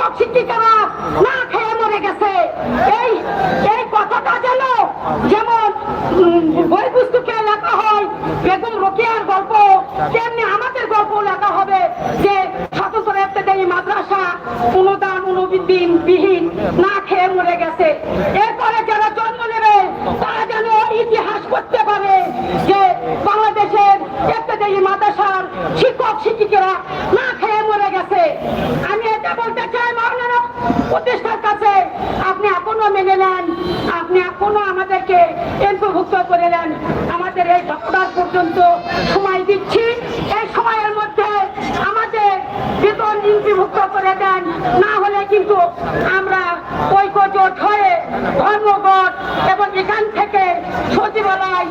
শিক্ষক শিক্ষিকারা না খেয়ে মরে গেছে। এই এই কথাটা যেন যেমন বই পুস্তকে লেখা হয় বেগম রোকেয়ার গল্প, তেমনি আমাদের গল্প লেখা হবে যে স্বতন্ত্র ইবতেদায়ী মাদ্রাসা অনুদান অনুবিহীন বিহীন না খেয়ে মরে গেছে। এরপরে যারা জন্ম নেবে তারা যেন ইতিহাস করতে পারে যে বাংলাদেশের ইবতেদায়ী মাদ্রাসার শিক্ষক শিক্ষিকারা না খেয়ে মরে গেছে। আমি এটা বলতে চাই মাওলানা প্রতিষ্ঠার কাছে, আপনি এখনো মেনে নেন, আপনি এখনো আমাদেরকে এন্ট্রিভুক্ত করে নেন। আমাদের এই ডক্টর পর্যন্ত সময় দিচ্ছি, এই সময়ের মধ্যে আমাদের বেতন এন্ট্রিভুক্ত করে দেন, না হলে কিন্তু আমরা ঐক্যজোট হয়ে ধর্মঘট এবং এখান থেকে সচিবালয়